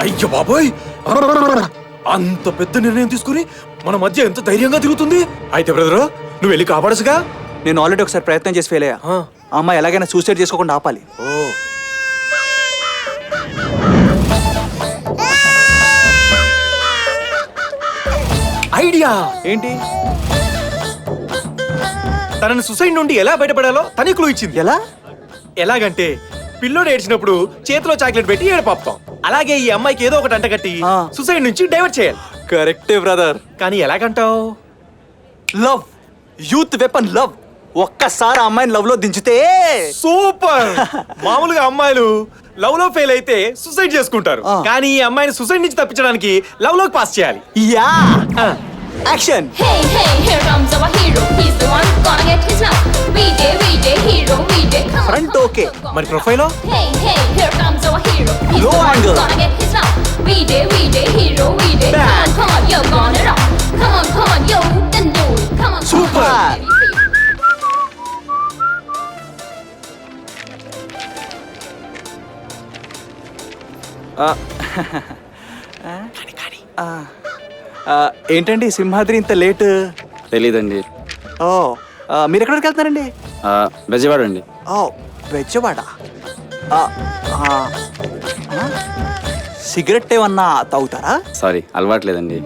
అయ్యో బాబోయ్, అంత పెద్ద నిర్ణయం తీసుకుని మన మధ్య ఎంత ధైర్యంగా తిరుగుతుంది. అయితే బ్రదరు, నువ్వు వెళ్ళి కాపాడసుగా. నేను ఆల్రెడీ ఒకసారి ప్రయత్నం చేసి ఫెయిల్ అయ్యా. ఆ అమ్మాయి ఎలాగైనా సూసైడ్ చేసుకోకుండా ఆపాలి. ఓ ఐడియా ఏంటి? తనని సుసైడ్ నుండి ఎలా బయటపడాలో తనే క్లూ ఇచ్చింది. ఎలా? ఎలాగంటే పిల్లోడు ఏడ్చినప్పుడు చేతిలో చాక్లెట్ పెట్టి ఏడపాపుతాం. అలాగే ఈ అమ్మాయికి ఏదో ఒకటి అంటగట్టి సుసైడ్ నుంచి డైవర్ట్ చేయాలి. కరెక్టే బ్రదర్. కానీ ఎలాగంటావు? Love, youth weapon love. ఒక్కసారి అమ్మాయిని లవ్ లో దించితే సూపర్. మామూలుగా అమ్మాయిలు లవ్ లో ఫెయిల్ అయితే సుసైడ్ చేసుకుంటారు. కానీ ఈ అమ్మాయిని సుసైడ్ నుంచి తప్పించడానికి లవ్ లోకి పాస్ చేయాలి. Yeah, action. Hey, hey, here comes our hero. He's the one gonna get his love. We day, hero, we day. Come on, Front okay. మరి profile? Hey, hey, here comes our hero. He's Low the one angle. gonna get his love. We day, hero, we day. Back. Come on, you're gonna rock. Come on, yo, then do it. Come on, Super. Come on, ఏంటండి సింహాద్రి ఇంత late? తెలీదండి. ఓ, మీరు ఎక్కడికి వెళ్తున్నారండి? బెజవాడ అండి. ఓ, Bezawada. Cigarette ఏమన్నా తాగుతారా? Sorry, అలవాట్లేదండి.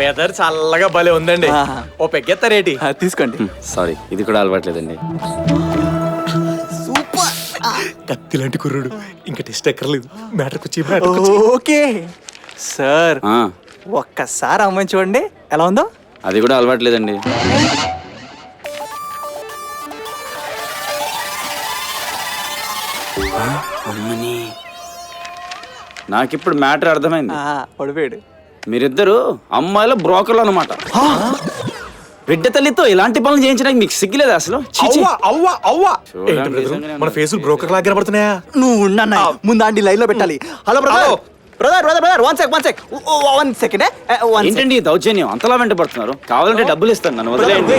Weather చల్లగా భలే ఉందండి. ఓ పెగ్గెత్తారేటి? తీసుకోండి. సారీ, ఇది కూడా అలవాట్లేదండి. కత్తి లాంటి కుర్రుడు, ఇంకా టెస్ట్ ఎక్కర్లేదు. మ్యాటర్కి వచ్చి ఓకే సార్, ఆ, ఒక్కసారి అమ్మాయిని చూడండి ఎలా ఉందో. అది కూడా అలవాట్లేదండి. అమ్మని, నాకిప్పుడు మ్యాటర్ అర్థమైంది. పడిపోయాడు. మీరిద్దరు అమ్మాయిల బ్రోకర్లు అనమాట. బిడ్డ తల్లితో ఇలాంటి పనులు చేయించడానికి మీకు సిగ్గులేదు అసలు? మన ఫేసులు బ్రోకర్ లాగా కనబడుతున్నాయా? నువ్వు ఉన్నా ముందు ఆంటీ లైన్ లో పెట్టాలి. Hello brother, brother 1 second. ఏంటండి ఈ దౌర్జన్యం? అంతలా వెంట పడుతున్నారు. కావాలంటే డబ్బులు ఇస్తాను, నన్ను వదిలేయండి.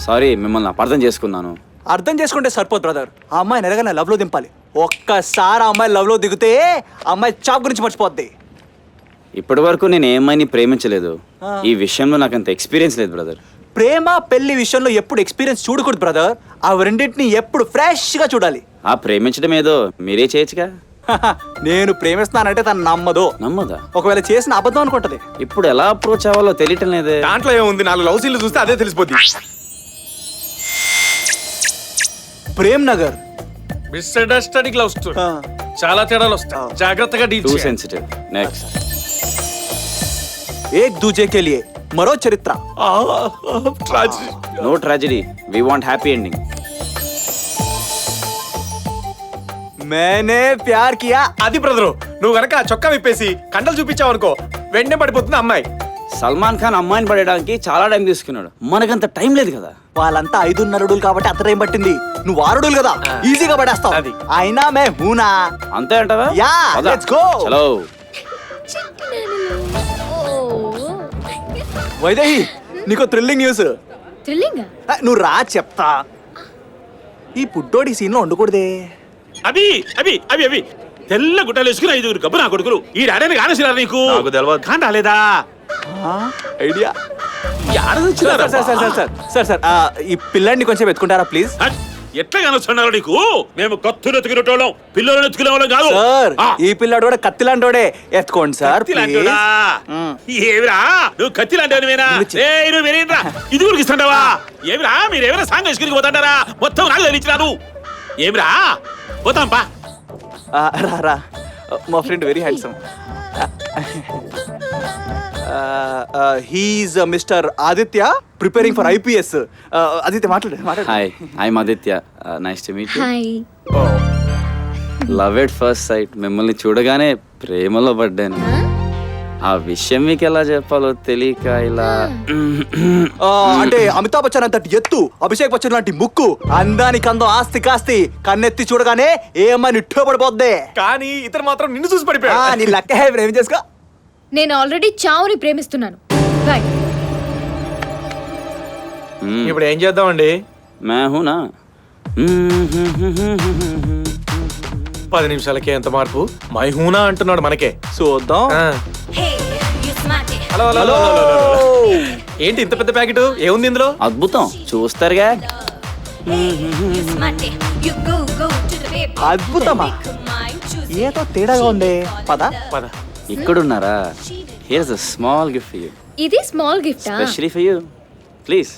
సారీ, మిమ్మల్ని అపార్థం చేసుకున్నాను. అర్థం చేసుకుంటే సరిపోదు బ్రదర్. ఆ అమ్మాయిని ఎరగానే లవ్ లో దింపాలి. ఒక్కసారి ఆ అమ్మాయి లవ్ లో దిగితే అమ్మాయి చాప్ గురించి మర్చిపోద్ది. ఇప్పటి వరకు నేను ఏ అమ్మాయిని ప్రేమించలేదు. ఈ విషయంలో నాకు అంత ఎక్స్పీరియన్స్ లేదు బ్రదర్. ప్రేమ పెళ్లి విషయంలో ఎప్పుడు ఎక్స్పీరియన్స్ చూడకూడదు బ్రదర్. ఆ రెండింటిని ఎప్పుడు ఫ్రెష్ గా చూడాలి. ఆ ప్రేమించడం ఏదో మీరే చేయొచ్చుగా. నేను ప్రేమిస్తానంటే తను నమ్మదు. నమ్మదా? ఒకవేళ చేసిన అబద్ధం అనుకుంటది. ఇప్పుడు ఎలా అప్రోచ్ అవ్వాలో తెలియటం లేదే. దాంట్లో ఏముంది, 4 లవ్ సీన్లు చూస్తే అదే తెలిసిపోద్ది. Prem Nagar misunderstanding love story. చాలా తేడాలు వస్తాయి, జాగ్రత్తగా డీల్ టూ చేయాలి. సెన్సిటివ్. నెక్స్ట్. ఏక్ దూజే కే లియే మరో చరిత్ర. No tragedy, we want happy ending. Maine Pyar Kiya. అది బ్రదరు, నువ్వు గనక ఆ చొక్కా విప్పేసి కండలు చూపించావు అనుకో, వెంటనే పడిపోతుంది అమ్మాయి. సల్మాన్ ఖాన్ అమ్మాయిని పడడానికి చాలా టైం తీసుకున్నాడు. మనకంత టైం లేదు కదా. వాళ్ళంతా 5.5 అడుగులు కాబట్టి అంత టైం పట్టింది. నువ్వు 6 అడుగులు కదా, ఈజీగా పడేస్తావు. అది. అయినా మే హూనా. అంతే అంటావా? Yeah, let's go. చలో. వైదేహి, నీకు థ్రిల్లింగ్ న్యూస్. Thrilling-ఆ? నువ్వు రా చెప్తా. ఈ పుట్టోడి సీన్ లో ఉండకూడదే. అవి అవి అవి అవి తెల్ల గుట్టలు వేసుకుని 5 గబ్బు నా కొడుకులు ఈ రాడని కానసినారు నీకు. నాకు తెలవదు. కాని రాలేదా? ఐడియా. యాడొచ్చినారా? సార్ ఈ పిల్లాడిని కొంచెం ఎత్తుకుంటారా ప్లీజ్? హట్, ఎట్లా కానొస్తున్నారు నీకు? మేము కత్తులు ఎత్తుకునేటోళ్ళం, పిల్లలు ఎత్తుకునే వాళ్ళం కాదు. సార్ ఆ, ఈ పిల్లాడు కూడా కత్తి లాంటోడే. ఎత్తుకోండి సార్ కత్తి లాంటివాడా? ఏమిరా నువ్వు కత్తి లాంటివేనా? నువ్వు వినేరా, ఇది ఊరికి ఇస్తాంటావా? ఏమిరా మీరేమైనా సాంగ్ వేసుకుని పోతాంటారా? మొత్తం నాకు తెలిసినారు. ఏమిరా పోతాంపా. రా మా friend very handsome. He is mister Aditya, preparing for IPS. Aditya మాట్లాడు. Hi, I am Aditya. Nice to meet you. Hi. Love at first sight. మిమ్మల్ని చూడగానే ప్రేమలో పడ్డాను. ఆ విషయం మీకు ఎలా చెప్పాలో తెలియక ఇలా అంటే అమితాబ్ బచ్చన్ అంతటి ఎత్తు, అభిషేక్ బచ్చన్ లాంటి ముక్కు, అందానికి అందం ఆస్తి కాస్తి, కన్నెత్తి చూడగానే ఏ అమ్మాయి నిట్టో పడిపోద్ది. కానీ ఇతను మాత్రం నిన్ను చూసి ఆ, పడిపోయాడు. నీ లెక్క హే, ఏం చేసుకో. నేను ఆల్రెడీ చావుని ప్రేమిస్తున్నాను. బాయ్. ఇప్పుడు ఏం చేద్దామండి? మేహునా 10 నిమిషాలకే ఎంత మార్పు? మైహూనా అంటున్నాడు మనకే. చూద్దాం. ఆ. Hello hello hello, hello, hello. ఏంటి ఇంత పెద్ద ప్యాకెట్? ఏముంది ఇందులో? అద్భుతం, చూస్తారుగా. అద్భుతమా? ఏదో తేడాగా ఉంది. పద. పద. ఇక్కడున్నారా? Here's a small gift for you, ఇది small gift. Specially for you. Please.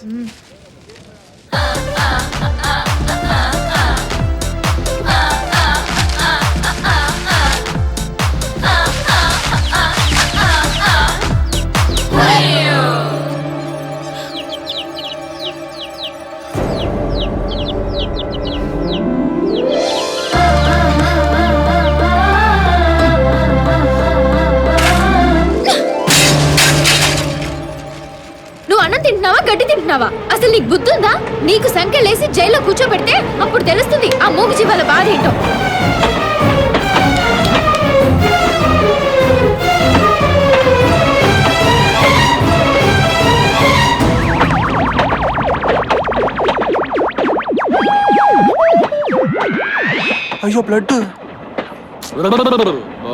నువ్వు అన్నం తింటున్నావా, గడ్డి తింటున్నావా? అసలు నీకు బుద్ధి ఉందా? నీకు సంఖ్యలేసి జైల్లో కూర్చోబెడితే అప్పుడు తెలుస్తుంది ఆ మూగ జీవాల బాధ ఏంటో. అయ్యో బ్లడ్.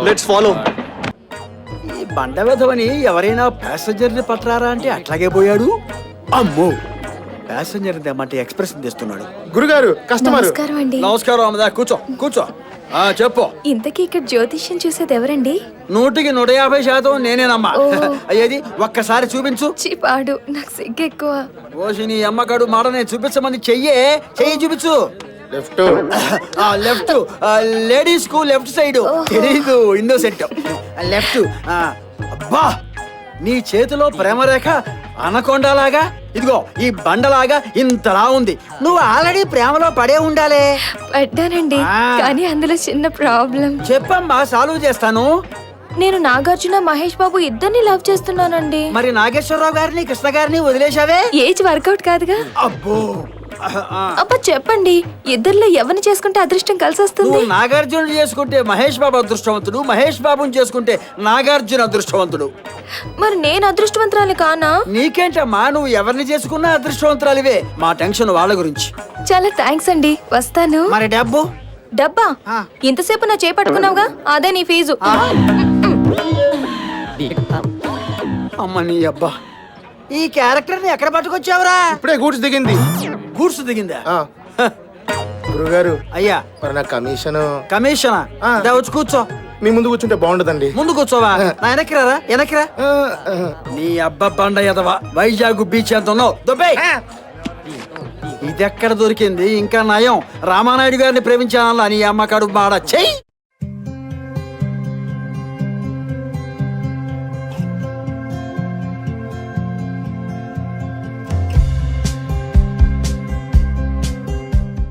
Let's follow. ఈ బండ వెధవని ఎవరైనా ప్యాసింజర్ని పట్టరారా అంటే అట్లాగే పోయాడు. అమ్మో, ప్యాసింజర్ తెమ్మంటే ఎక్స్ప్రెస్ తెస్తున్నాడు. గురుగారు కస్టమర్. నమస్కారం అండి. నమస్కారం అమ్మదా, కూర్చో కూర్చో. చెప్పు. ఇంతకీ ఇక్కడ జ్యోతిష్యం చూసేది ఎవరండి? 100% నేనేనమ్మా. ఓ. అయ్యేది ఒక్కసారి చూపించు. చిపాడు, నాకు సిగ్గు ఎక్కువ. ఓసి నీ అమ్మగాడు మాడనే చూపించమని చెయ్యి చూపించు. లెఫ్ట్. లెఫ్ట్. లేడీస్ కు లెఫ్ట్ సైడ్ తెలీదు, ఇన్నోసెంట్. లెఫ్ట్. అబ్బా, నీ చేతిలో ప్రేమరేఖ అనకొండలాగా, ఇదిగో ఈ బండలాగా ఇంతలా ఉంది. నువ్వు ఆల్రెడీ ప్రేమలో పడే ఉండాలే. పడ్డానండి, కానీ అందులో చిన్న ప్రాబ్లం. చెప్పమ్మా, సాల్వ్ చేస్తాను. నేను నాగార్జున మహేష్ బాబు ఇద్దరిని లవ్ చేస్తున్నానండి. మరి నాగేశ్వరరావు గారిని కృష్ణ గారిని వదిలేశావే? ఏజ్ వర్కౌట్ కాదుగా. అబ్బో. అబ్బా చెప్పండి, ఇద్దరిలో ఎవరిని చేసుకుంటే అదృష్టం కలిసి వస్తుంది? నువ్వు నాగార్జునుడు చేసుకుంటే మహేష్ బాబు అదృష్టవంతుడు, మహేష్ బాబుని చేసుకుంటే నాగార్జున అదృష్టవంతుడు. మరి నేను అదృష్టవంతురాలు కానా? నీకేంటమ్మా, నువ్వు ఎవరిని చేసుకున్నా అదృష్టవంతురాలివే. మా టెన్షన్ వాళ్ళ గురించి. చాలా థ్యాంక్స్ అండి, వస్తాను. మరి డబ్బు? డబ్బా? ఇంతసేపు నా చేపట్టుకున్నావుగా, అదే నీ ఫీజు. అమ్మ నీ అబ్బా, ఈ క్యారెక్టర్ ని ఎక్కడ పట్టుకొచ్చావురా? ఇప్పుడే గూడ్స్ దిగింది. గూడ్స్ దిగిందా? గురుగారు అయ్యా, మరి నా కమిషను. కమిషనా? వచ్చి కూర్చో. మీ ముందు కూర్చుంటే బాగుండదండి. ముందు కూర్చోవా? నా వెనక్కిరారా, వెనక్కిరా. నీ అబ్బా బండ ఎదవా, వైజాగ్ బీచ్ ఎంత ఉన్నావు? దుబాయ్. ఇదెక్కడ దొరికింది? ఇంకా నయం రామానాయుడు గారిని ప్రేమించానల్లా నీ అమ్మ కడుపు మాడ. చెయ్యి.